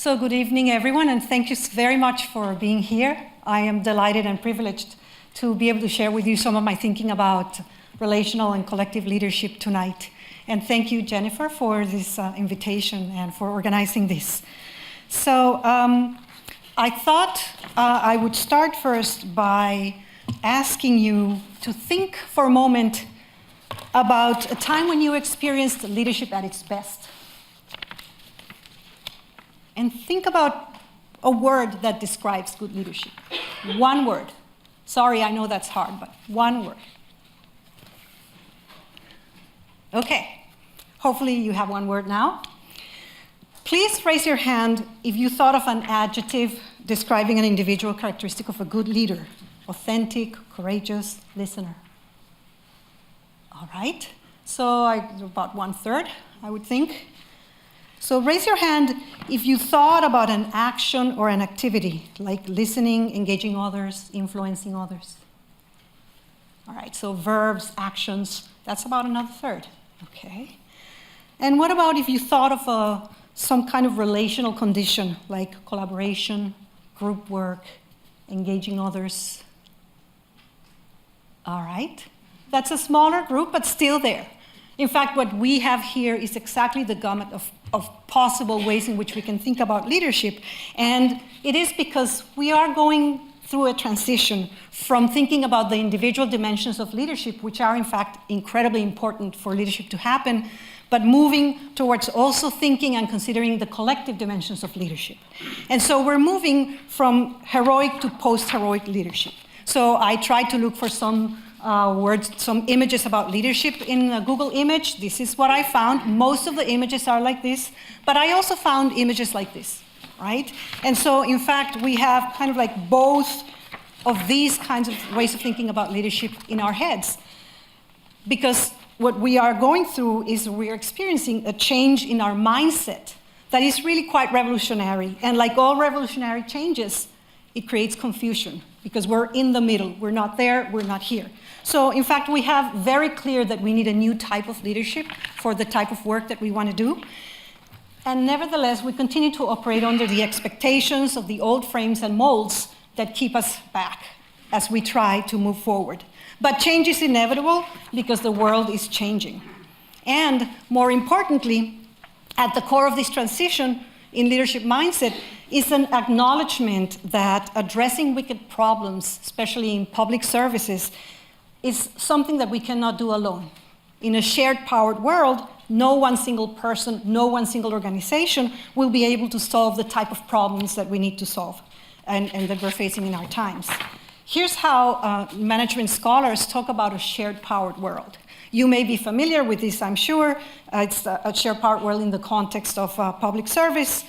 So good evening, everyone, and thank you very much for being here. I am delighted and privileged to be able to share with you some of my thinking about relational and collective leadership tonight. And thank you, Jennifer, for this invitation and for organizing this. So I thought I would start first by asking you to think for a moment about a time when you experienced leadership at its best. And think about a word that describes good leadership. One word. Sorry, I know that's hard, but one word. Okay, hopefully you have one word now. Please raise your hand if you thought of an adjective describing an individual characteristic of a good leader. Authentic, courageous, listener. All right, so about 1/3, I would think. So raise your hand if you thought about an action or an activity, like listening, engaging others, influencing others. All right, so verbs, actions, that's about another 1/3, okay. And what about if you thought of some kind of relational condition, like collaboration, group work, engaging others? All right, that's a smaller group, but still there. In fact, what we have here is exactly the gamut of possible ways in which we can think about leadership. And it is because we are going through a transition from thinking about the individual dimensions of leadership, which are in fact incredibly important for leadership to happen, but moving towards also thinking and considering the collective dimensions of leadership. And so we're moving from heroic to post-heroic leadership. So I tried to look for some words, some images about leadership in a Google image. This is what I found. Most of the images are like this, but I also found images like this, right? And so, in fact, we have kind of like both of these kinds of ways of thinking about leadership in our heads. Because what we are going through is we're experiencing a change in our mindset that is really quite revolutionary. And like all revolutionary changes, it creates confusion because we're in the middle. We're not there, we're not here. So in fact, we have very clear that we need a new type of leadership for the type of work that we want to do. And nevertheless, we continue to operate under the expectations of the old frames and molds that keep us back as we try to move forward. But change is inevitable because the world is changing. And more importantly, at the core of this transition in leadership mindset is an acknowledgement that addressing wicked problems, especially in public services, is something that we cannot do alone. In a shared powered world, no one single person, no one single organization will be able to solve the type of problems that we need to solve and that we're facing in our times. Here's how management scholars talk about a shared powered world. You may be familiar with this, I'm sure. It's a shared powered world in the context of public service.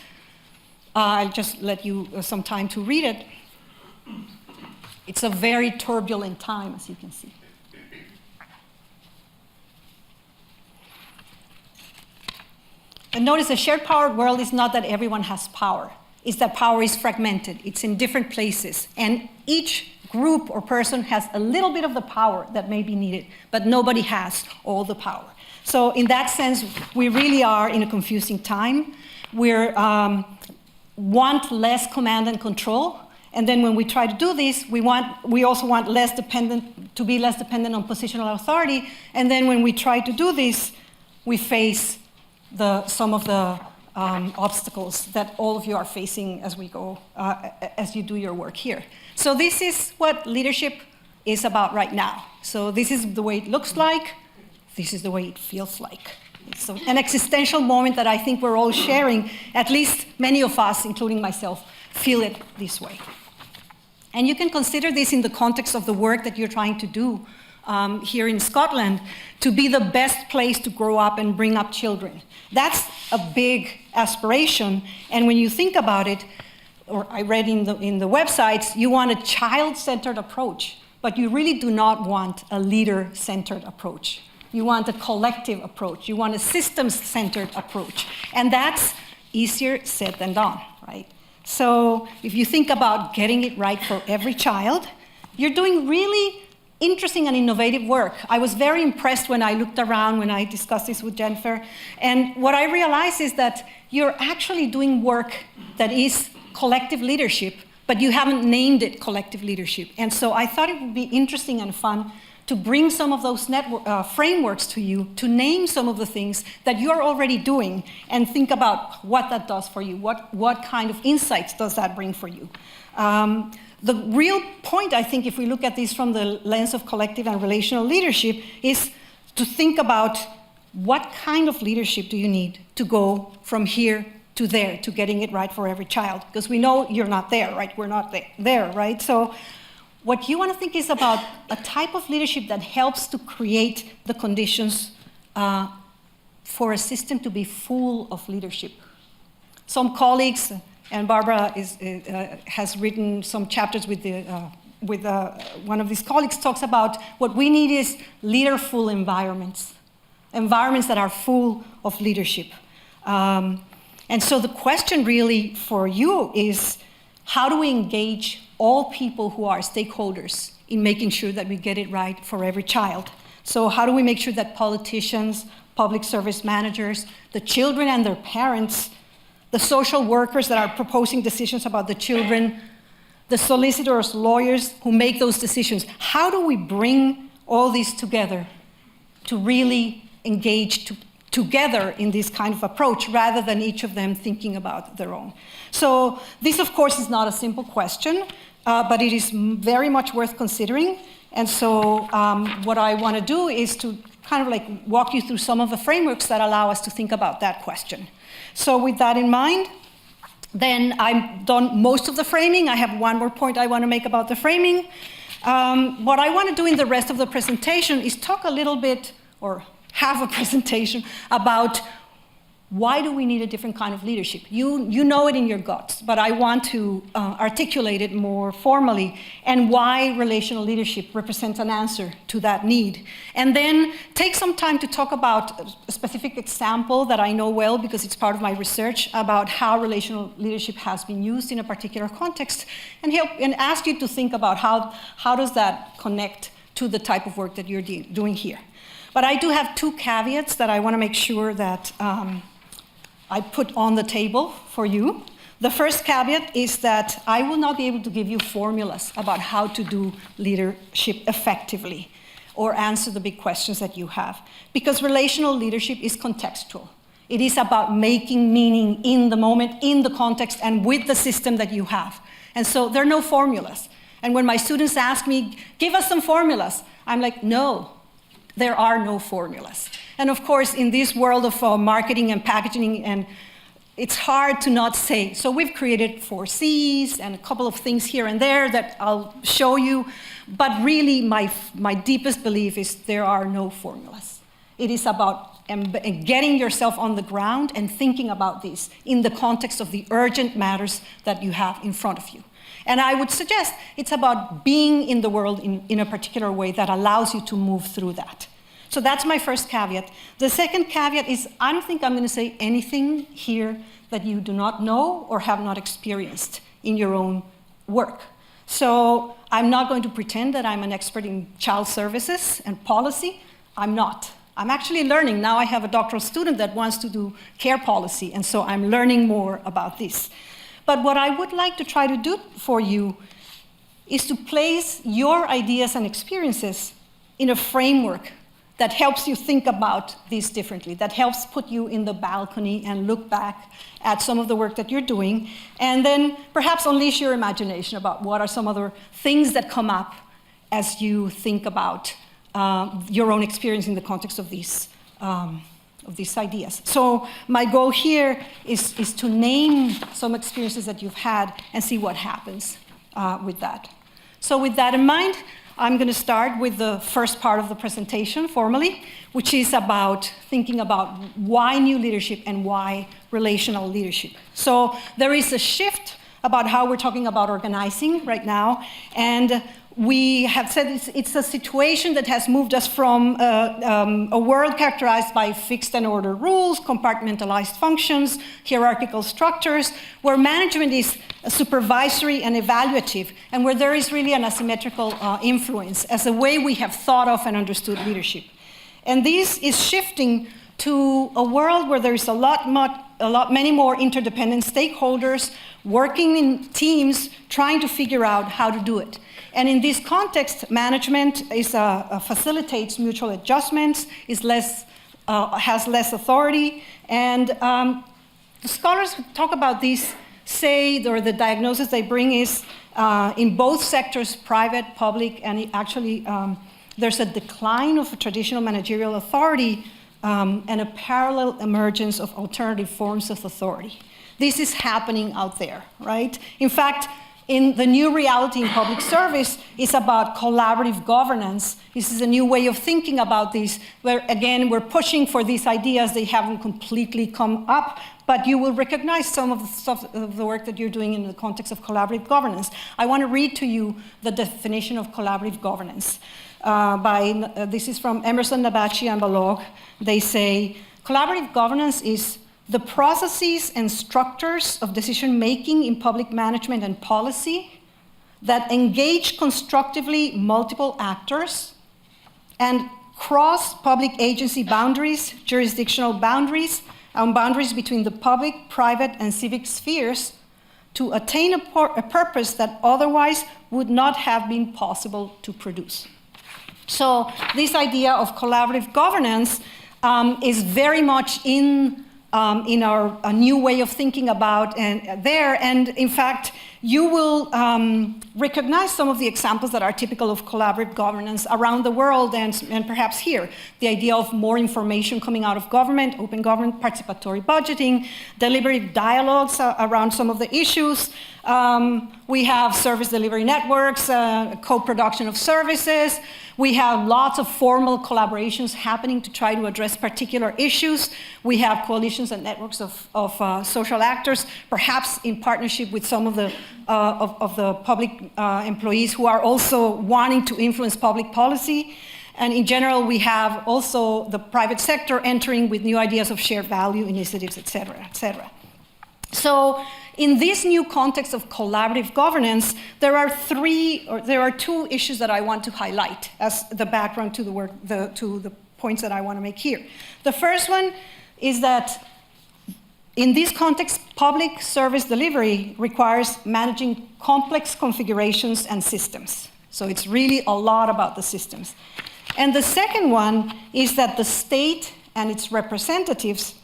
I'll just let you some time to read it. It's a very turbulent time, as you can see. And notice a shared powered world is not that everyone has power. It's that power is fragmented. It's in different places. And each group or person has a little bit of the power that may be needed, but nobody has all the power. So in that sense, we really are in a confusing time. We want less command and control. And then when we try to do this, we also want to be less dependent on positional authority. And then when we try to do this, we face some of the obstacles that all of you are facing as we go, as you do your work here. So this is what leadership is about right now. So this is the way it looks like. This is the way it feels like. It's an existential moment that I think we're all sharing. At least many of us, including myself, feel it this way. And you can consider this in the context of the work that you're trying to do here in Scotland to be the best place to grow up and bring up children. That's a big aspiration. And when you think about it, or I read in the websites, you want a child-centered approach, but you really do not want a leader-centered approach. You want a collective approach. You want a systems-centered approach. And that's easier said than done, right? So if you think about getting it right for every child, you're doing really interesting and innovative work. I was very impressed when I looked around, when I discussed this with Jennifer. And what I realized is that you're actually doing work that is collective leadership, but you haven't named it collective leadership. And so I thought it would be interesting and fun to bring some of those frameworks to you, to name some of the things that you're already doing, and think about what that does for you, what kind of insights does that bring for you. The real point, I think, if we look at this from the lens of collective and relational leadership, is to think about what kind of leadership do you need to go from here to there, to getting it right for every child? Because we know you're not there, right? We're not there, right? So what you want to think is about a type of leadership that helps to create the conditions for a system to be full of leadership. Some colleagues, and Barbara has written some chapters with one of these colleagues, talks about what we need is leaderful environments that are full of leadership. And so the question really for you is, how do we engage all people who are stakeholders in making sure that we get it right for every child? So how do we make sure that politicians, public service managers, the children and their parents, the social workers that are proposing decisions about the children, the solicitors, lawyers who make those decisions, how do we bring all these together to really engage together in this kind of approach, rather than each of them thinking about their own? So this, of course, is not a simple question, but it is very much worth considering. And so what I want to do is to kind of like walk you through some of the frameworks that allow us to think about that question. So with that in mind, then I've done most of the framing. I have one more point I want to make about the framing. What I want to do in the rest of the presentation is talk a little bit, or have a presentation, about why do we need a different kind of leadership. You know it in your guts, but I want to articulate it more formally, and why relational leadership represents an answer to that need. And then take some time to talk about a specific example that I know well, because it's part of my research, about how relational leadership has been used in a particular context, and ask you to think about how does that connect to the type of work that you're doing here. But I do have two caveats that I want to make sure that I put on the table for you. The first caveat is that I will not be able to give you formulas about how to do leadership effectively or answer the big questions that you have, because relational leadership is contextual. It is about making meaning in the moment, in the context, and with the system that you have. And so there are no formulas. And when my students ask me, give us some formulas, I'm like, no, there are no formulas. And of course, in this world of marketing and packaging, and it's hard to not say. So we've created 4 C's and a couple of things here and there that I'll show you. But really, my deepest belief is there are no formulas. It is about getting yourself on the ground and thinking about this in the context of the urgent matters that you have in front of you. And I would suggest it's about being in the world in a particular way that allows you to move through that. So that's my first caveat. The second caveat is I don't think I'm going to say anything here that you do not know or have not experienced in your own work. So I'm not going to pretend that I'm an expert in child services and policy. I'm not. I'm actually learning. Now I have a doctoral student that wants to do care policy, and so I'm learning more about this. But what I would like to try to do for you is to place your ideas and experiences in a framework that helps you think about these differently, that helps put you in the balcony and look back at some of the work that you're doing, and then perhaps unleash your imagination about what are some other things that come up as you think about your own experience in the context of these ideas. So my goal here is to name some experiences that you've had and see what happens with that. So with that in mind, I'm going to start with the first part of the presentation formally, which is about thinking about why new leadership and why relational leadership. So there is a shift about how we're talking about organizing right now, and we have said it's a situation that has moved us from a world characterized by fixed and ordered rules, compartmentalized functions, hierarchical structures, where management is supervisory and evaluative, and where there is really an asymmetrical influence as a way we have thought of and understood leadership. And this is shifting to a world where there is many more interdependent stakeholders working in teams trying to figure out how to do it. And in this context, management facilitates mutual adjustments, has less authority, and the scholars who talk about this say, or the diagnosis they bring is, in both sectors, private, public, and actually there's a decline of traditional managerial authority and a parallel emergence of alternative forms of authority. This is happening out there, right? In fact, in the new reality in public service is about collaborative governance. This is a new way of thinking about this, where again, we're pushing for these ideas. They haven't completely come up, but you will recognize some of the stuff of the work that you're doing in the context of collaborative governance. I want to read to you the definition of collaborative governance. This is from Emerson, Nabachi, and Balog. They say, collaborative governance is the processes and structures of decision-making in public management and policy that engage constructively multiple actors and cross public agency boundaries, jurisdictional boundaries, and boundaries between the public, private, and civic spheres to attain a purpose that otherwise would not have been possible to produce. So this idea of collaborative governance is very much in our a new way of thinking about there. And in fact, you will recognize some of the examples that are typical of collaborative governance around the world and perhaps here. The idea of more information coming out of government, open government, participatory budgeting, deliberative dialogues around some of the issues. We have service delivery networks, co-production of services. We have lots of formal collaborations happening to try to address particular issues. We have coalitions and networks of social actors, perhaps in partnership with some of the public employees who are also wanting to influence public policy. And in general, we have also the private sector entering with new ideas of shared value initiatives, et cetera, et cetera. So in this new context of collaborative governance, there are two issues that I want to highlight as the background to the work, to the points that I want to make here. The first one is that in this context, public service delivery requires managing complex configurations and systems. So it's really a lot about the systems. And the second one is that the state and its representatives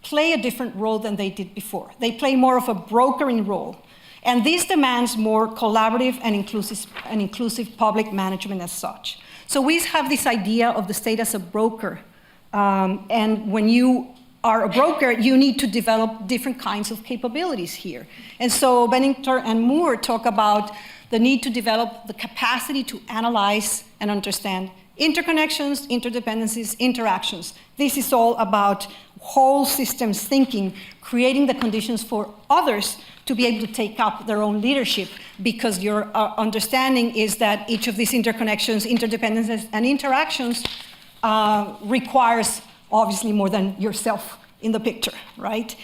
play a different role than they did before. They play more of a brokering role. And this demands more collaborative and inclusive public management as such. So we have this idea of the state as a broker. And when you are a broker, you need to develop different kinds of capabilities here. And so Bennington and Moore talk about the need to develop the capacity to analyze and understand interconnections, interdependencies, interactions. This is all about whole systems thinking, creating the conditions for others to be able to take up their own leadership, because your understanding is that each of these interconnections, interdependencies, and interactions requires obviously more than yourself in the picture, right?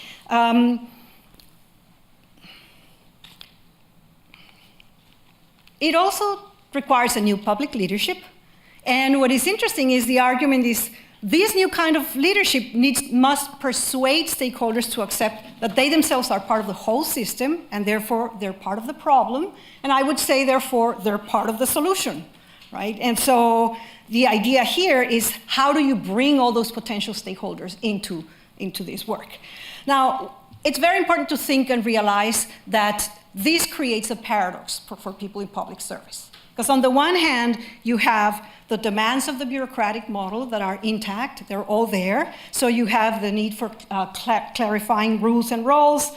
It also requires a new public leadership. And what is interesting is the argument is this new kind of leadership must persuade stakeholders to accept that they themselves are part of the whole system, and therefore they're part of the problem. And I would say, therefore, they're part of the solution, right? And so the idea here is, how do you bring all those potential stakeholders into this work? Now, it's very important to think and realize that this creates a paradox for people in public service. Because on the one hand, you have the demands of the bureaucratic model that are intact, they're all there. So you have the need for clarifying rules and roles,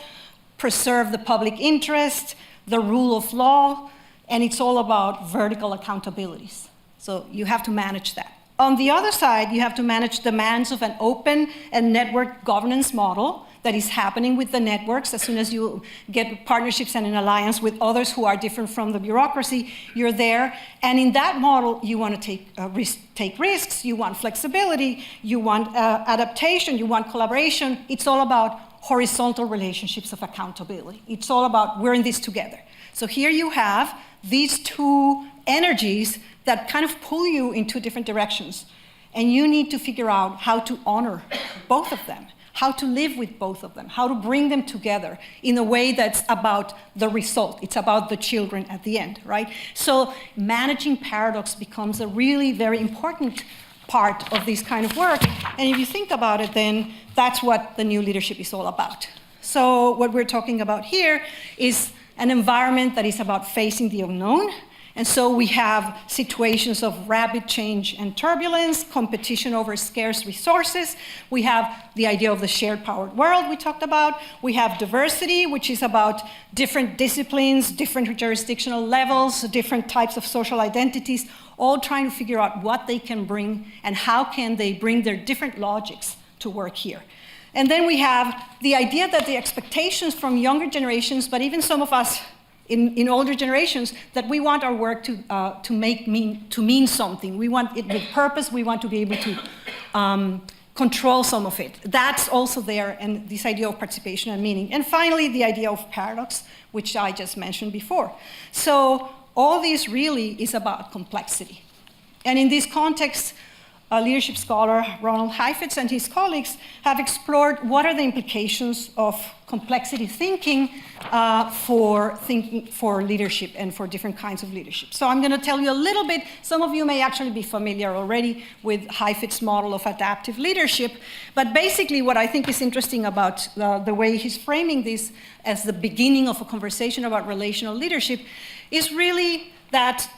preserve the public interest, the rule of law, and it's all about vertical accountabilities. So you have to manage that. On the other side, you have to manage demands of an open and networked governance model that is happening with the networks. As soon as you get partnerships and an alliance with others who are different from the bureaucracy, you're there. And in that model, you want to take risks, you want flexibility, you want adaptation, you want collaboration. It's all about horizontal relationships of accountability. It's all about we're in this together. So here you have these two energies that kind of pull you in two different directions. And you need to figure out how to honor both of them, how to live with both of them, how to bring them together in a way that's about the result. It's about the children at the end, right? So managing paradox becomes a really very important part of this kind of work. And if you think about it, then that's what the new leadership is all about. So what we're talking about here is an environment that is about facing the unknown. And so we have situations of rapid change and turbulence, competition over scarce resources. We have the idea of the shared powered world we talked about. We have diversity, which is about different disciplines, different jurisdictional levels, different types of social identities, all trying to figure out what they can bring and how can they bring their different logics to work here. And then we have the idea that the expectations from younger generations, but even some of us in older generations, that we want our work to mean something. We want it with purpose. We want to be able to control some of it. That's also there, and this idea of participation and meaning. And finally, the idea of paradox, which I just mentioned before. So all this really is about complexity. And in this context, a leadership scholar, Ronald Heifetz, and his colleagues have explored what are the implications of complexity thinking for leadership and for different kinds of leadership. So I'm going to tell you a little bit. Some of you may actually be familiar already with Heifetz's model of adaptive leadership. But basically what I think is interesting about the way he's framing this as the beginning of a conversation about relational leadership is really that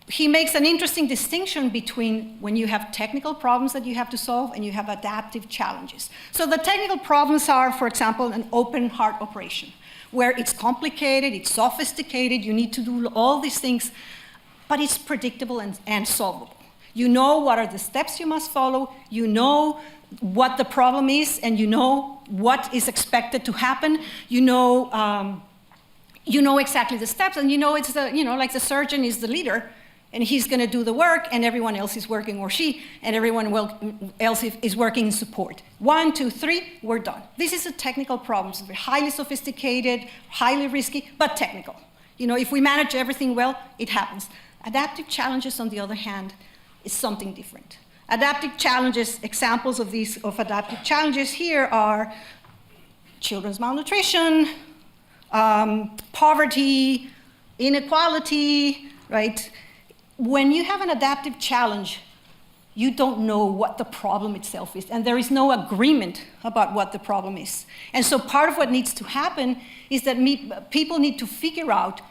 he makes an interesting distinction between when you have technical problems that you have to solve and you have adaptive challenges. So the technical problems are, for example, an open heart operation, where it's complicated, it's sophisticated, you need to do all these things, but it's predictable and solvable. You know what are the steps you must follow, you know what the problem is, and you know what is expected to happen, you know exactly the steps, and you know it's like the surgeon is the leader, and he's going to do the work, and everyone else is working, or she, and everyone else is working in support. 1, 2, 3, we're done. This is a technical problem. It's highly sophisticated, highly risky, but technical. If we manage everything well, it happens. Adaptive challenges, on the other hand, is something different. Adaptive challenges, examples of adaptive challenges here are children's malnutrition, poverty, inequality, right? When you have an adaptive challenge, you don't know what the problem itself is, and there is no agreement about what the problem is. And so part of what needs to happen is that people need to figure out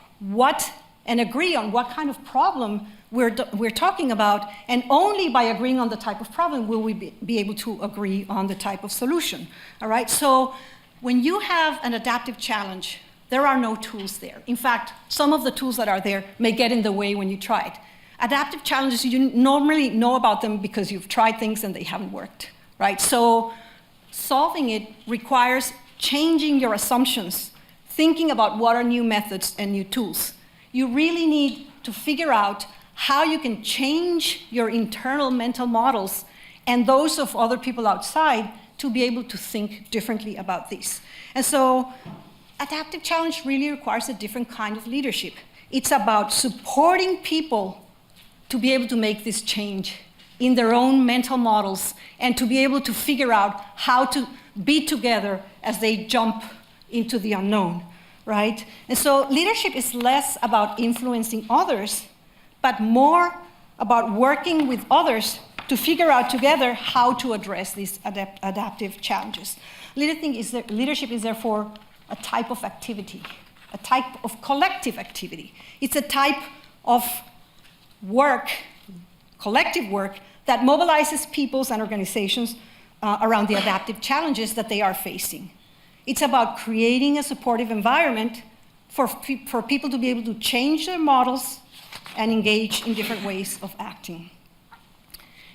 and agree on what kind of problem we're talking about, and only by agreeing on the type of problem will we be able to agree on the type of solution, all right? So when you have an adaptive challenge, there are no tools there. In fact, some of the tools that are there may get in the way when you try it. Adaptive challenges, you normally know about them because you've tried things and they haven't worked, right? So solving it requires changing your assumptions, thinking about what are new methods and new tools. You really need to figure out how you can change your internal mental models and those of other people outside to be able to think differently about this. And so adaptive challenge really requires a different kind of leadership. It's about supporting people to be able to make this change in their own mental models and to be able to figure out how to be together as they jump into the unknown, right? And so leadership is less about influencing others, but more about working with others to figure out together how to address these adaptive challenges. Leadership is therefore a type of activity, a type of collective activity. It's a type of work, collective work, that mobilizes peoples and organizations around the adaptive challenges that they are facing. It's about creating a supportive environment for people to be able to change their models and engage in different ways of acting.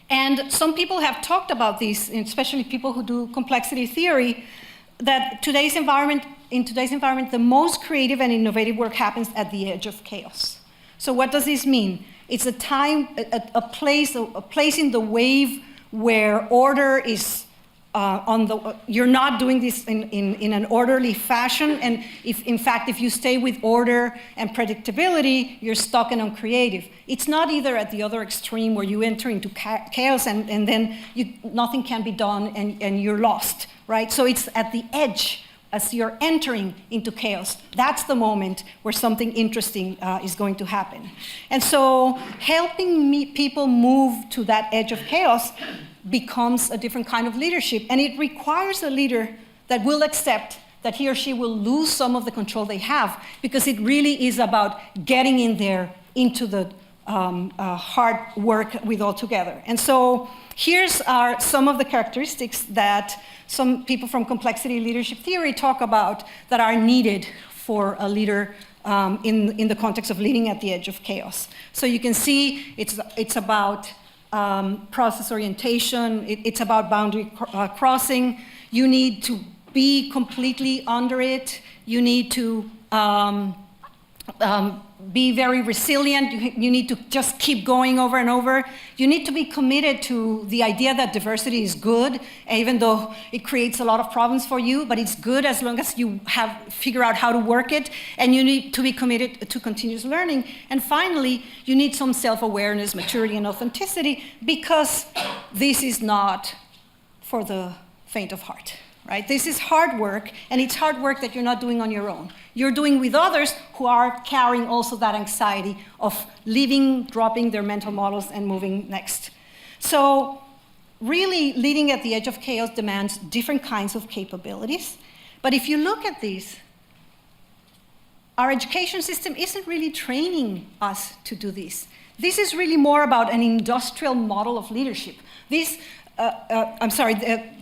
And some people have talked about this, especially people who do complexity theory, that in today's environment, the most creative and innovative work happens at the edge of chaos. So what does this mean? It's a time, a place in the wave where order is you're not doing this in an orderly fashion, and in fact, if you stay with order and predictability, you're stuck and uncreative. It's not either at the other extreme where you enter into chaos and then nothing can be done and you're lost, right? So it's at the edge as you're entering into chaos. That's the moment where something interesting is going to happen. And so helping people move to that edge of chaos becomes a different kind of leadership. And it requires a leader that will accept that he or she will lose some of the control they have, because it really is about getting in there into the hard work with all together. And so here's some of the characteristics that some people from complexity leadership theory talk about that are needed for a leader in the context of leading at the edge of chaos. So you can see it's about process orientation, it's about boundary crossing. You need to be completely under it. You need to be very resilient. You need to just keep going over and over. You need to be committed to the idea that diversity is good, even though it creates a lot of problems for you, but it's good as long as you figure out how to work it, and you need to be committed to continuous learning. And finally, you need some self-awareness, maturity, and authenticity, because this is not for the faint of heart. Right? This is hard work, and it's hard work that you're not doing on your own. You're doing with others who are carrying also that anxiety of leaving, dropping their mental models, and moving next. So really, leading at the edge of chaos demands different kinds of capabilities. But if you look at these, our education system isn't really training us to do this. This is really more about an industrial model of leadership.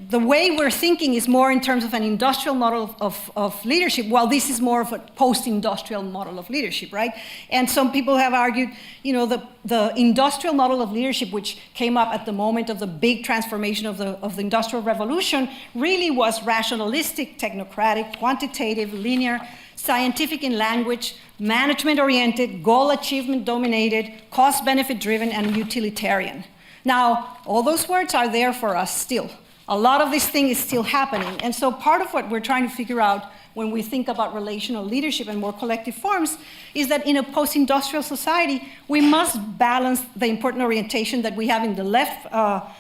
The way we're thinking is more in terms of an industrial model of leadership, while this is more of a post-industrial model of leadership, right? And some people have argued, the industrial model of leadership, which came up at the moment of the big transformation of the Industrial Revolution, really was rationalistic, technocratic, quantitative, linear, scientific in language, management-oriented, goal achievement dominated, cost-benefit driven, and utilitarian. Now, all those words are there for us still. A lot of this thing is still happening. And so part of what we're trying to figure out when we think about relational leadership and more collective forms is that in a post-industrial society, we must balance the important orientation that we have in the left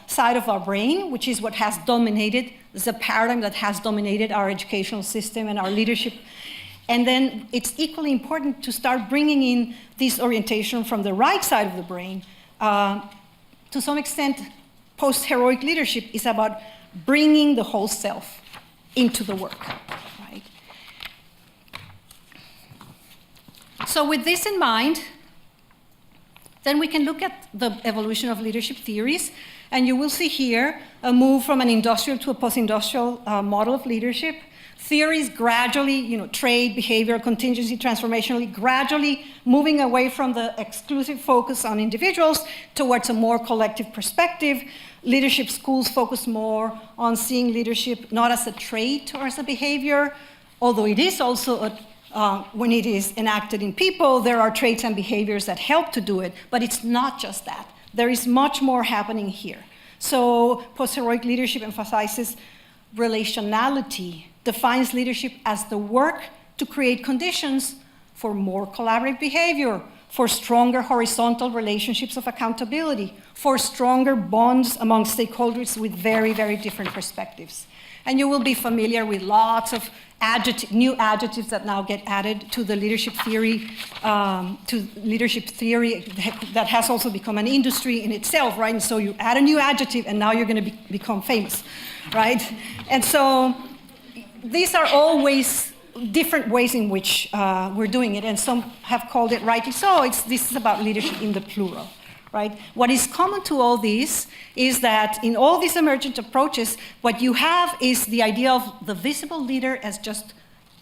side of our brain, which is what has dominated, the paradigm that has dominated our educational system and our leadership. And then it's equally important to start bringing in this orientation from the right side of the brain. To some extent, post-heroic leadership is about bringing the whole self into the work, right? So with this in mind, then we can look at the evolution of leadership theories, and you will see here a move from an industrial to a post-industrial model of leadership. Theories gradually, trade, behavior, contingency, transformationally, gradually moving away from the exclusive focus on individuals towards a more collective perspective. Leadership schools focus more on seeing leadership not as a trait or as a behavior, although it is also, when it is enacted in people, there are traits and behaviors that help to do it, but it's not just that. There is much more happening here. So post-heroic leadership emphasizes relationality, defines leadership as the work to create conditions for more collaborative behavior, for stronger horizontal relationships of accountability, for stronger bonds among stakeholders with very, very different perspectives. And you will be familiar with lots of new adjectives that now get added to the leadership theory, that has also become an industry in itself, right? And so you add a new adjective, and now you're going to become famous, right? And so these are always different ways in which we're doing it, and some have called it rightly so. This is about leadership in the plural, right? What is common to all these is that in all these emergent approaches, what you have is the idea of the visible leader as just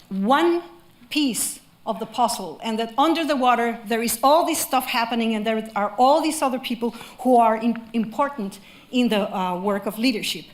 one piece of the puzzle, and that under the water there is all this stuff happening, and there are all these other people who are important in the work of leadership.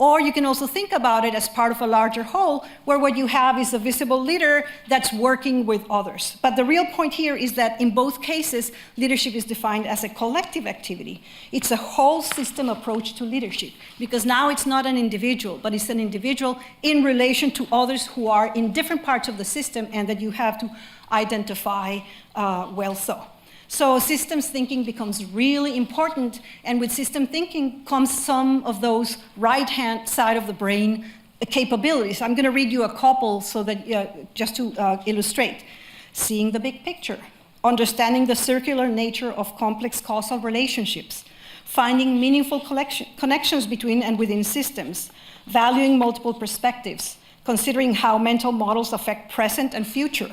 Or you can also think about it as part of a larger whole, where what you have is a visible leader that's working with others. But the real point here is that in both cases, leadership is defined as a collective activity. It's a whole system approach to leadership, because now it's not an individual, but it's an individual in relation to others who are in different parts of the system and that you have to identify well so. So systems thinking becomes really important, and with system thinking comes some of those right-hand side of the brain capabilities. I'm going to read you a couple so that just to illustrate. Seeing the big picture, understanding the circular nature of complex causal relationships, finding meaningful connections between and within systems, valuing multiple perspectives, considering how mental models affect present and future,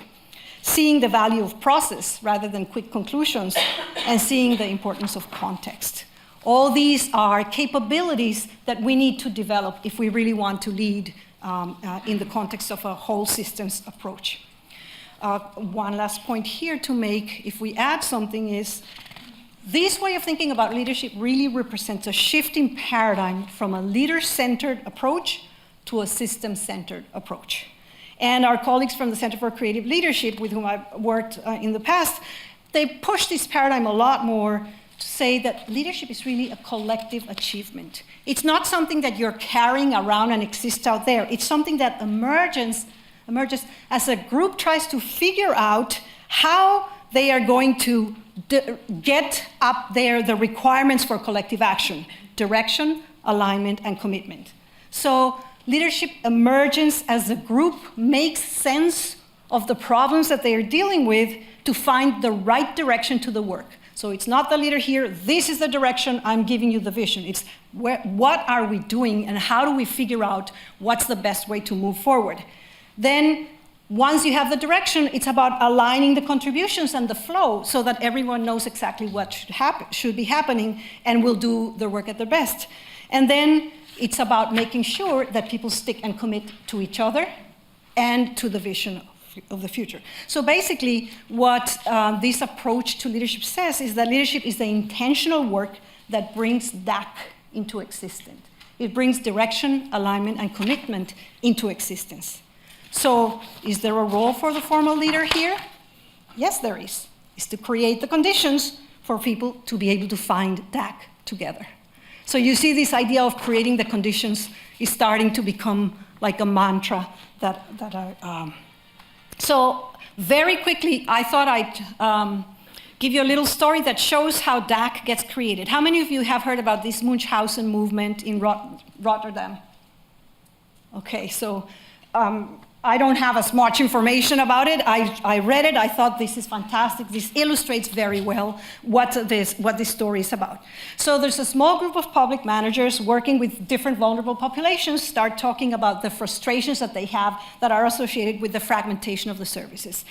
seeing the value of process rather than quick conclusions, and seeing the importance of context. All these are capabilities that we need to develop if we really want to lead in the context of a whole systems approach. One last point here to make, if we add something, is this way of thinking about leadership really represents a shift in paradigm from a leader-centered approach to a system-centered approach. And our colleagues from the Center for Creative Leadership, with whom I've worked in the past, they push this paradigm a lot more to say that leadership is really a collective achievement. It's not something that you're carrying around and exists out there. It's something that emerges as a group tries to figure out how they are going to get up there the requirements for collective action: direction, alignment, and commitment. So leadership emergence as a group makes sense of the problems that they are dealing with to find the right direction to the work. So it's not the leader here, this is the direction, I'm giving you the vision. It's what are we doing and how do we figure out what's the best way to move forward. Then once you have the direction, it's about aligning the contributions and the flow so that everyone knows exactly what should be happening and will do their work at their best. And then it's about making sure that people stick and commit to each other and to the vision of the future. So basically, what this approach to leadership says is that leadership is the intentional work that brings DAC into existence. It brings direction, alignment, and commitment into existence. So is there a role for the formal leader here? Yes, there is. It's to create the conditions for people to be able to find DAC together. So you see this idea of creating the conditions is starting to become like a mantra So very quickly, I thought I'd give you a little story that shows how DAC gets created. How many of you have heard about this Munchausen movement in Rotterdam? Okay, so I don't have as much information about it. I read it, I thought this is fantastic. This illustrates very well what this story is about. So there's a small group of public managers working with different vulnerable populations, start talking about the frustrations that they have that are associated with the fragmentation of the services.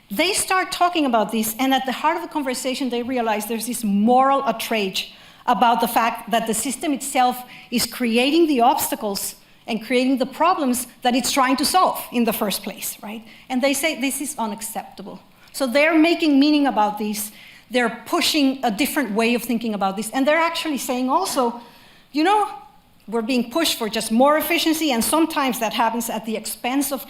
They start talking about this, and at the heart of the conversation, they realize there's this moral outrage about the fact that the system itself is creating the obstacles and creating the problems that it's trying to solve in the first place, right? And they say this is unacceptable. So they're making meaning about this. They're pushing a different way of thinking about this. And they're actually saying also, you know, we're being pushed for just more efficiency, and sometimes that happens at the expense of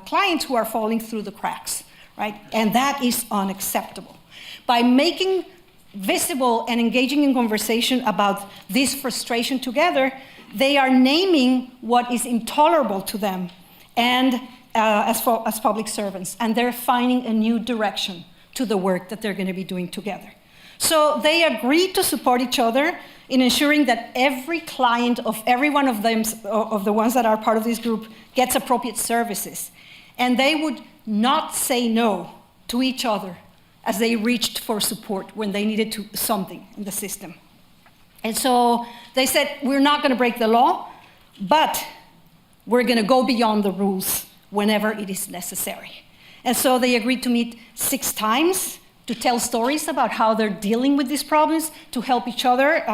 clients who are falling through the cracks, right? And that is unacceptable. By making visible and engaging in conversation about this frustration together, they are naming what is intolerable to them and as public servants, and they're finding a new direction to the work that they're going to be doing together. So they agreed to support each other in ensuring that every client of every one of them, of the ones that are part of this group, gets appropriate services. And they would not say no to each other as they reached for support when they needed something in the system. And so they said, we're not going to break the law, but we're going to go beyond the rules whenever it is necessary. And so they agreed to meet 6 times to tell stories about how they're dealing with these problems, to help each other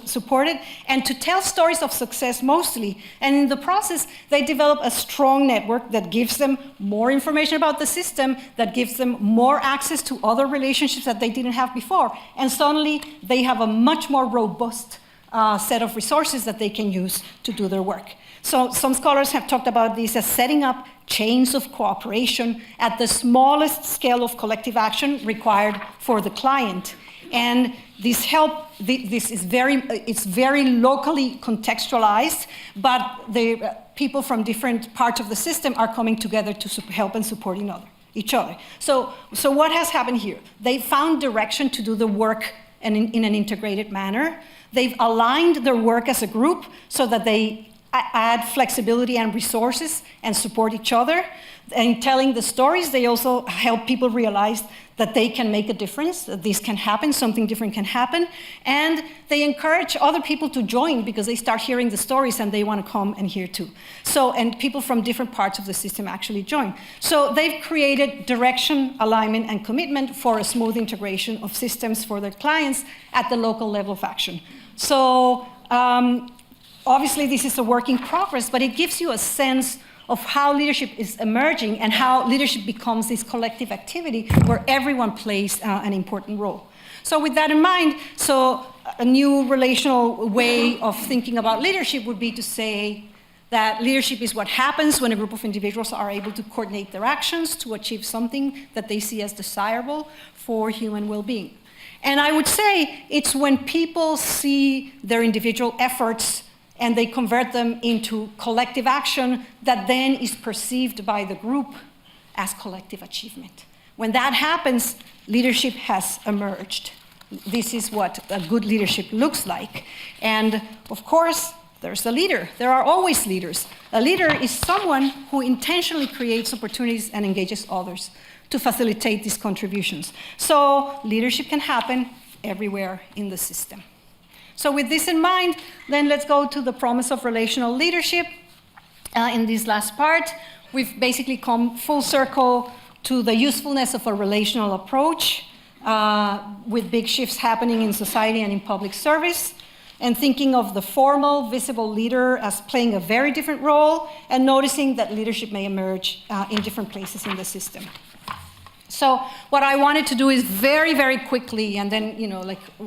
support it, and to tell stories of success mostly. And in the process, they develop a strong network that gives them more information about the system, that gives them more access to other relationships that they didn't have before. And suddenly, they have a much more robust set of resources that they can use to do their work. So some scholars have talked about this as setting up chains of cooperation at the smallest scale of collective action required for the client. And this is very locally contextualized, but the people from different parts of the system are coming together to help and support each other. So what has happened here? They found direction to do the work in an integrated manner. They've aligned their work as a group so that they add flexibility and resources and support each other. And telling the stories, they also help people realize that they can make a difference, that this can happen, something different can happen. And they encourage other people to join because they start hearing the stories and they want to come and hear too. And people from different parts of the system actually join. So they've created direction, alignment, and commitment for a smooth integration of systems for their clients at the local level of action. So obviously this is a work in progress, but it gives you a sense of how leadership is emerging and how leadership becomes this collective activity where everyone plays an important role. So with that in mind, a new relational way of thinking about leadership would be to say that leadership is what happens when a group of individuals are able to coordinate their actions to achieve something that they see as desirable for human well-being. And I would say it's when people see their individual efforts and they convert them into collective action that then is perceived by the group as collective achievement. When that happens, leadership has emerged. This is what a good leadership looks like. And of course, there's a leader. There are always leaders. A leader is someone who intentionally creates opportunities and engages others to facilitate these contributions. So leadership can happen everywhere in the system. So with this in mind, then let's go to the promise of relational leadership. In this last part, we've basically come full circle to the usefulness of a relational approach with big shifts happening in society and in public service, and thinking of the formal, visible leader as playing a very different role, and noticing that leadership may emerge in different places in the system. So what I wanted to do is very, very quickly, and then,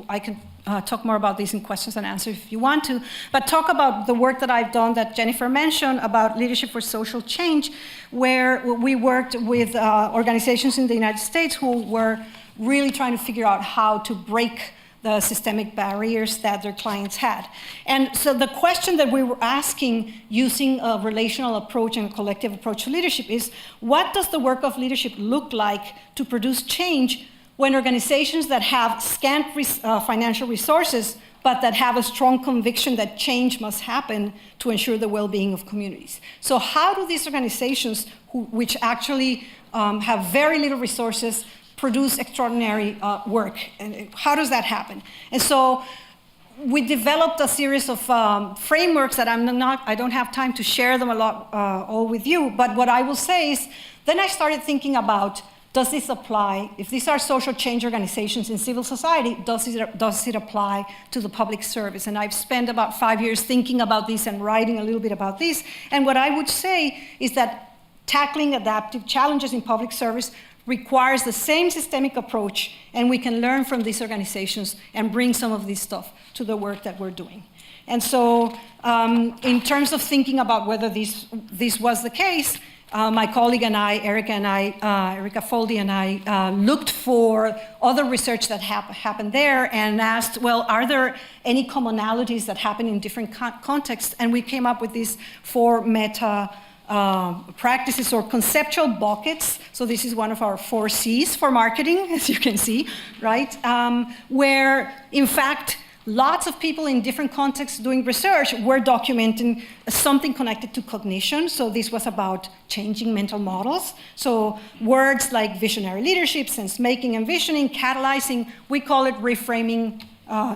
I can talk more about these in questions and answers if you want to, but talk about the work that I've done that Jennifer mentioned about leadership for social change, where we worked with organizations in the United States who were really trying to figure out how to break the systemic barriers that their clients had. And so the question that we were asking using a relational approach and a collective approach to leadership is, what does the work of leadership look like to produce change when organizations that have scant financial resources, but that have a strong conviction that change must happen to ensure the well-being of communities? So how do these organizations, which actually have very little resources, produce extraordinary work? And how does that happen? And so we developed a series of frameworks that I don't have time to share them all with you, but what I will say is, then I started thinking about, does this apply, if these are social change organizations in civil society, does it apply to the public service? And I've spent about 5 years thinking about this and writing a little bit about this. And what I would say is that tackling adaptive challenges in public service requires the same systemic approach, and we can learn from these organizations and bring some of this stuff to the work that we're doing. And so in terms of thinking about whether this was the case, my colleague and I, Erica Foldy and I, looked for other research that happened there and asked, well, are there any commonalities that happen in different contexts? And we came up with these 4 meta practices or conceptual buckets. So this is one of our 4 C's for marketing, as you can see, right? Where, in fact, lots of people in different contexts doing research were documenting something connected to cognition. So this was about changing mental models. So words like visionary leadership, sense-making, envisioning, catalyzing, we call it reframing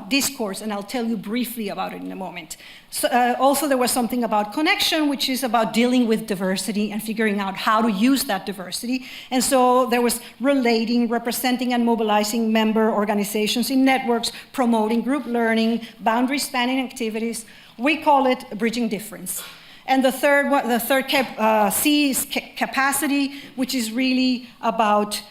discourse, and I'll tell you briefly about it in a moment. So, also, there was something about connection, which is about dealing with diversity and figuring out how to use that diversity. And so there was relating, representing, and mobilizing member organizations in networks, promoting group learning, boundary spanning activities. We call it bridging difference. And the third C is capacity, which is really about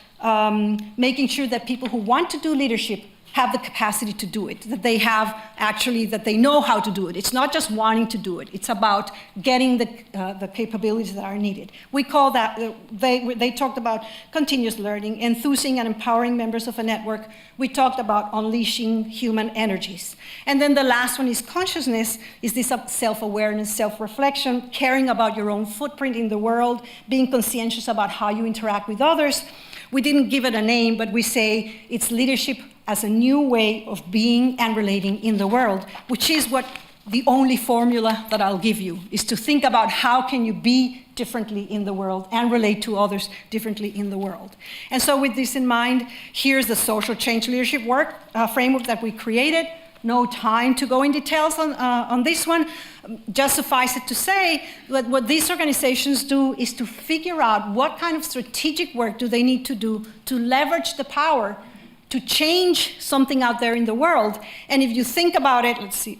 making sure that people who want to do leadership have the capacity to do it, that they have actually, that they know how to do it. It's not just wanting to do it. It's about getting the capabilities that are needed. We call that, they talked about continuous learning, enthusing and empowering members of a network. We talked about unleashing human energies. And then the last one is consciousness, is this self-awareness, self-reflection, caring about your own footprint in the world, being conscientious about how you interact with others. We didn't give it a name, but we say it's leadership as a new way of being and relating in the world, which is what the only formula that I'll give you, is to think about how can you be differently in the world and relate to others differently in the world. And so with this in mind, here's the social change leadership work framework that we created. No time to go in details on this one. Just suffice it to say that what these organizations do is to figure out what kind of strategic work do they need to do to leverage the power to change something out there in the world. And if you think about it, let's see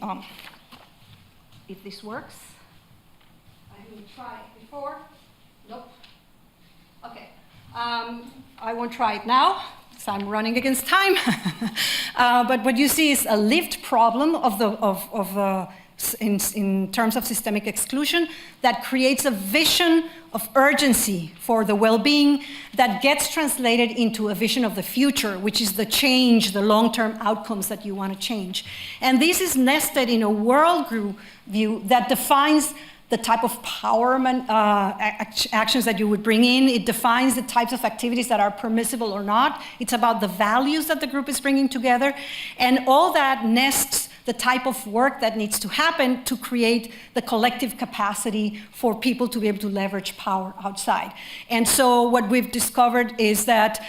if this works. I didn't try it before. Nope. Okay. I won't try it now. I'm running against time. But what you see is a lived problem in terms of systemic exclusion that creates a vision of urgency for the well-being that gets translated into a vision of the future, which is the change, the long-term outcomes that you want to change. And this is nested in a world view that defines the type of empowerment actions that you would bring in. It defines the types of activities that are permissible or not. It's about the values that the group is bringing together. And all that nests the type of work that needs to happen to create the collective capacity for people to be able to leverage power outside. And so what we've discovered is that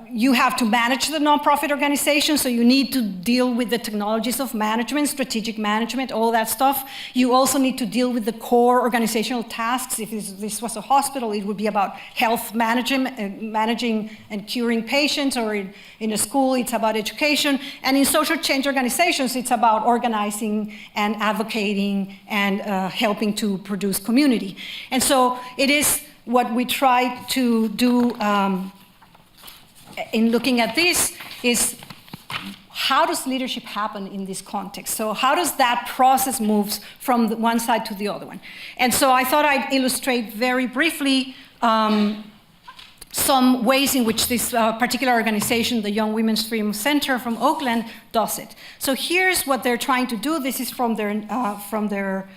you have to manage the nonprofit organization, so you need to deal with the technologies of management, strategic management, all that stuff. You also need to deal with the core organizational tasks. If this was a hospital, it would be about health managing and curing patients, or in a school, it's about education. And in social change organizations, it's about organizing and advocating and helping to produce community. And so it is what we try to do in looking at this is, how does leadership happen in this context? So how does that process move from the one side to the other one? And so I thought I'd illustrate very briefly some ways in which this particular organization, the Young Women's Freedom Center from Oakland, does it. So here's what they're trying to do. This is from their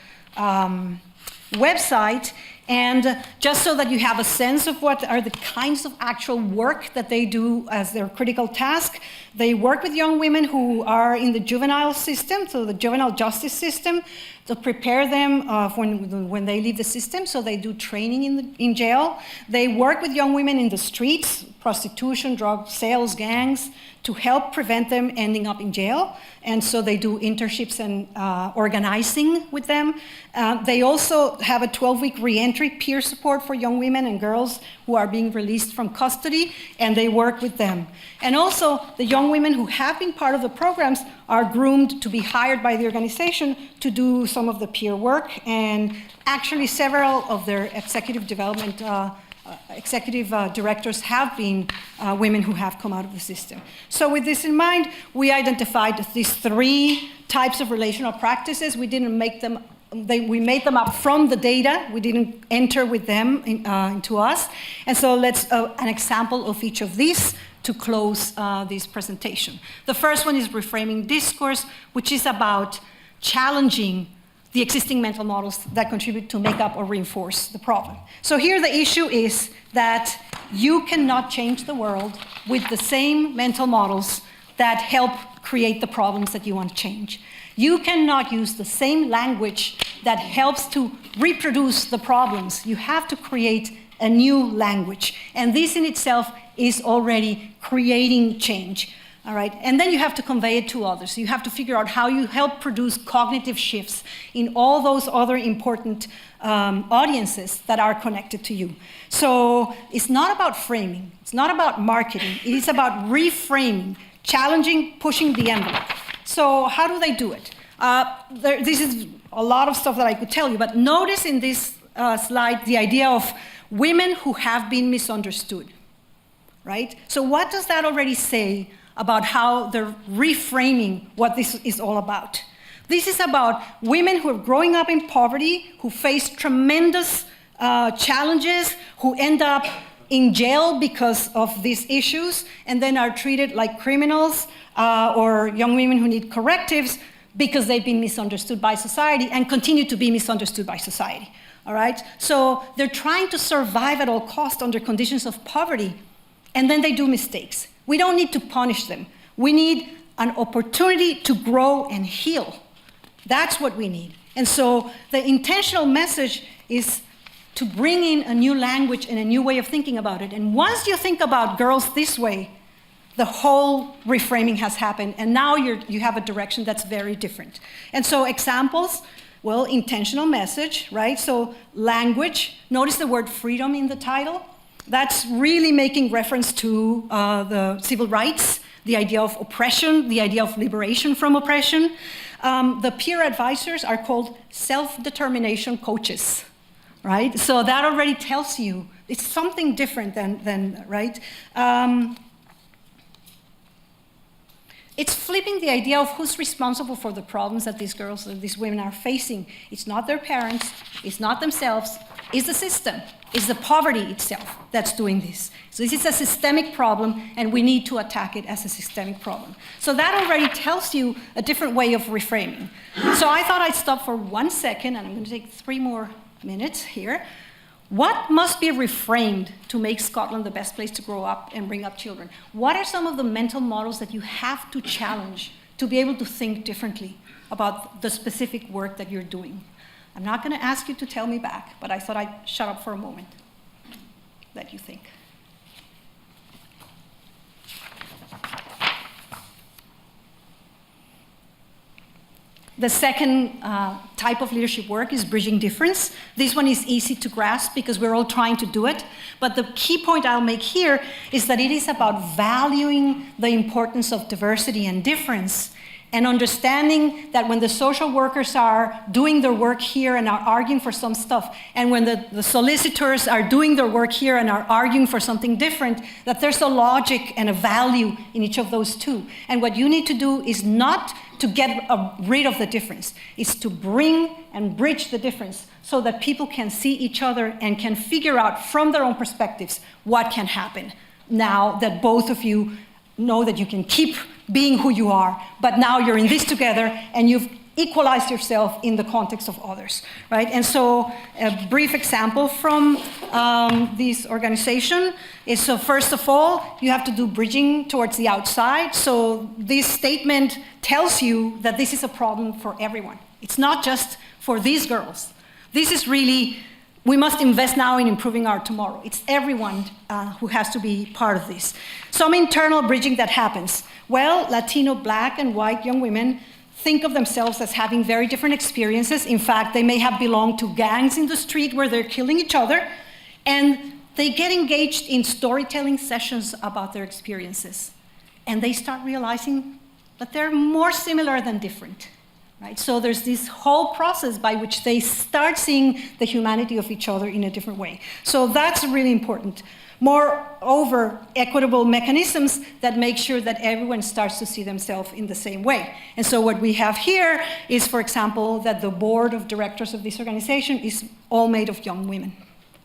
website. And just so that you have a sense of what are the kinds of actual work that they do as their critical task, they work with young women who are in the juvenile system, so the juvenile justice system, to prepare them when they leave the system. So they do training in jail. They work with young women in the streets, prostitution, drug sales, gangs, to help prevent them ending up in jail. And so they do internships and organizing with them. They also have a 12-week reentry peer support for young women and girls who are being released from custody, and they work with them. And also, the young women who have been part of the programs are groomed to be hired by the organization to do some of the peer work, and actually several of their executive development executive directors have been women who have come out of the system. So with this in mind, we identified these 3 types of relational practices. We didn't make them, we made them up from the data. We didn't enter with them into us. And so let's, an example of each of these to close this presentation. The first one is Reframing Discourse, which is about challenging the existing mental models that contribute to make up or reinforce the problem. So here the issue is that you cannot change the world with the same mental models that help create the problems that you want to change. You cannot use the same language that helps to reproduce the problems. You have to create a new language. And this in itself is already creating change. All right, and then you have to convey it to others. You have to figure out how you help produce cognitive shifts in all those other important audiences that are connected to you. So it's not about framing. It's not about marketing. It is about reframing, challenging, pushing the envelope. So how do they do it? This is a lot of stuff that I could tell you, but notice in this slide the idea of women who have been misunderstood, right? So what does that already say about how they're reframing what this is all about. This is about women who are growing up in poverty, who face tremendous challenges, who end up in jail because of these issues, and then are treated like criminals, or young women who need correctives because they've been misunderstood by society and continue to be misunderstood by society. All right? So they're trying to survive at all costs under conditions of poverty, and then they do mistakes. We don't need to punish them. We need an opportunity to grow and heal. That's what we need. And so the intentional message is to bring in a new language and a new way of thinking about it. And once you think about girls this way, the whole reframing has happened, and now you have a direction that's very different. And so examples, well, intentional message, right? So language, notice the word freedom in the title. That's really making reference to the civil rights, the idea of oppression, the idea of liberation from oppression. The peer advisors are called self-determination coaches, right? So that already tells you it's something different than right? It's flipping the idea of who's responsible for the problems that these girls and these women are facing. It's not their parents, it's not themselves, it's the system, it's the poverty itself that's doing this. So this is a systemic problem, and we need to attack it as a systemic problem. So that already tells you a different way of reframing. So I thought I'd stop for 1 second, and I'm going to take 3 more minutes here. What must be reframed to make Scotland the best place to grow up and bring up children? What are some of the mental models that you have to challenge to be able to think differently about the specific work that you're doing? I'm not going to ask you to tell me back, but I thought I'd shut up for a moment. Let you think. The second type of leadership work is bridging difference. This one is easy to grasp because we're all trying to do it. But the key point I'll make here is that it is about valuing the importance of diversity and difference, and understanding that when the social workers are doing their work here and are arguing for some stuff, and when the solicitors are doing their work here and are arguing for something different, that there's a logic and a value in each of those two. And what you need to do is not to get rid of the difference, is to bring and bridge the difference so that people can see each other and can figure out from their own perspectives what can happen now that both of you know that you can keep being who you are, but now you're in this together and you've equalized yourself in the context of others, right? And so a brief example from this organization is, so first of all, you have to do bridging towards the outside. So this statement tells you that this is a problem for everyone. It's not just for these girls. This is really, we must invest now in improving our tomorrow. It's everyone who has to be part of this. Some internal bridging that happens. Well, Latino, Black, and white young women think of themselves as having very different experiences. In fact, they may have belonged to gangs in the street where they're killing each other, and they get engaged in storytelling sessions about their experiences. And they start realizing that they're more similar than different. Right? So there's this whole process by which they start seeing the humanity of each other in a different way. So that's really important. Moreover, equitable mechanisms that make sure that everyone starts to see themselves in the same way. And so what we have here is, for example, that the board of directors of this organization is all made of young women.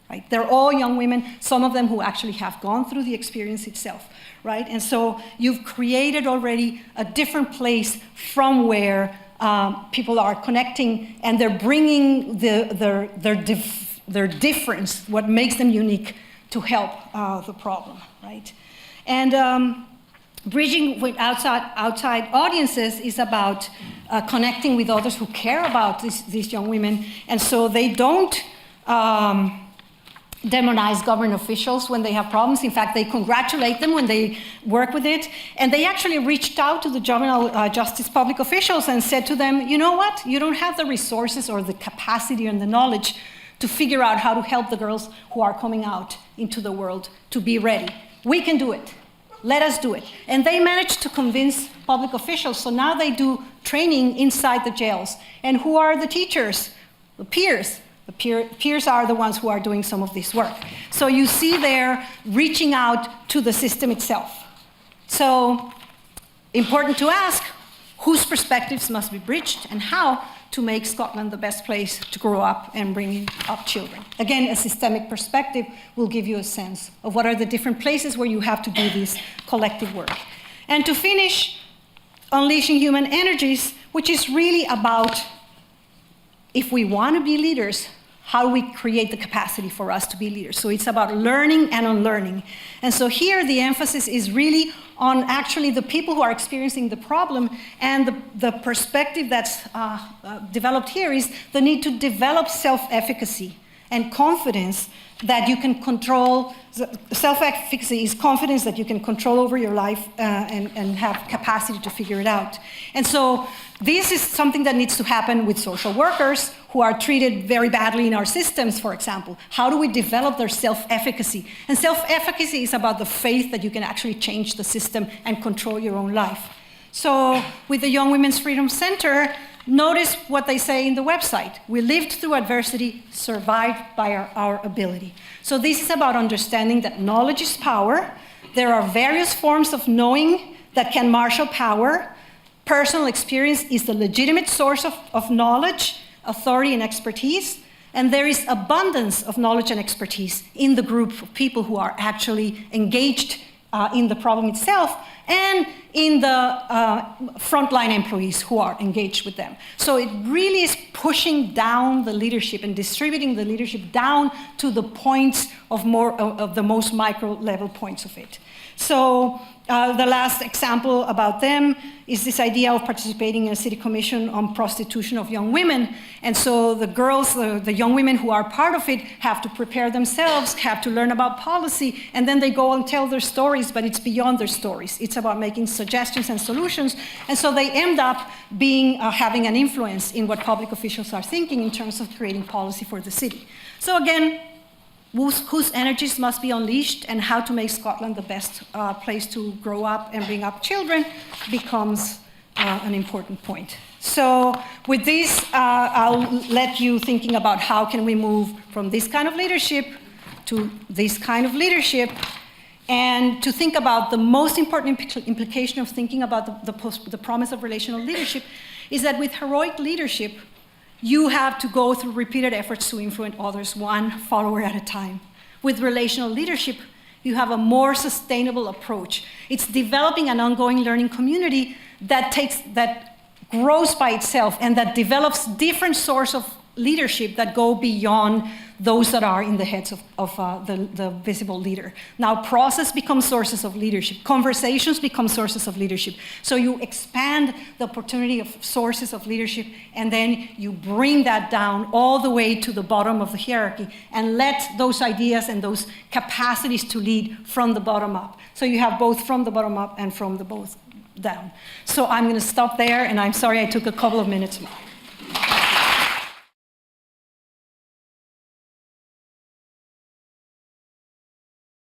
Right? They're all young women, some of them who actually have gone through the experience itself. Right? And so you've created already a different place from where people are connecting, and they're bringing their difference, what makes them unique, to help the problem, right? And bridging with outside audiences is about connecting with others who care about these young women, and so they don't demonize government officials when they have problems. In fact, they congratulate them when they work with it. And they actually reached out to the juvenile justice public officials and said to them, you know what? You don't have the resources or the capacity and the knowledge to figure out how to help the girls who are coming out into the world to be ready. We can do it. Let us do it. And they managed to convince public officials. So now they do training inside the jails. And who are the teachers? The peers. The peers are the ones who are doing some of this work. So you see there reaching out to the system itself. So important to ask whose perspectives must be bridged and how to make Scotland the best place to grow up and bring up children. Again, a systemic perspective will give you a sense of what are the different places where you have to do this collective work. And to finish, unleashing human energies, which is really about, if we want to be leaders, how do we create the capacity for us to be leaders? So it's about learning and unlearning. And so here the emphasis is really on actually the people who are experiencing the problem, and the perspective that's developed here is the need to develop self-efficacy and confidence that you can control. Self-efficacy is confidence that you can control over your life and have capacity to figure it out. And so this is something that needs to happen with social workers who are treated very badly in our systems, for example. How do we develop their self-efficacy? And self-efficacy is about the faith that you can actually change the system and control your own life. So with the Young Women's Freedom Center, notice what they say in the website. We lived through adversity, survived by our ability. So this is about understanding that knowledge is power. There are various forms of knowing that can marshal power. Personal experience is the legitimate source of knowledge, authority, and expertise. And there is abundance of knowledge and expertise in the group of people who are actually engaged in the problem itself, and in the frontline employees who are engaged with them. So it really is pushing down the leadership and distributing the leadership down to the points of the most micro level points of it. So the last example about them is this idea of participating in a city commission on prostitution of young women. And so the girls, the young women who are part of it, have to prepare themselves, have to learn about policy, and then they go and tell their stories, but it's beyond their stories. It's about making suggestions and solutions. And so they end up being having an influence in what public officials are thinking in terms of creating policy for the city. So again, whose energies must be unleashed and how to make Scotland the best place to grow up and bring up children becomes an important point. So with this, I'll let you thinking about how can we move from this kind of leadership to this kind of leadership, and to think about the most important implication of thinking about the promise of relational leadership is that with heroic leadership, you have to go through repeated efforts to influence others, one follower at a time. With relational leadership, you have a more sustainable approach. It's developing an ongoing learning community that grows by itself and that develops different sources of leadership that go beyond those that are in the heads of the visible leader. Now, process becomes sources of leadership. Conversations become sources of leadership. So you expand the opportunity of sources of leadership, and then you bring that down all the way to the bottom of the hierarchy and let those ideas and those capacities to lead from the bottom up. So you have both from the bottom up and from the both down. So I'm going to stop there, and I'm sorry I took a couple of minutes more.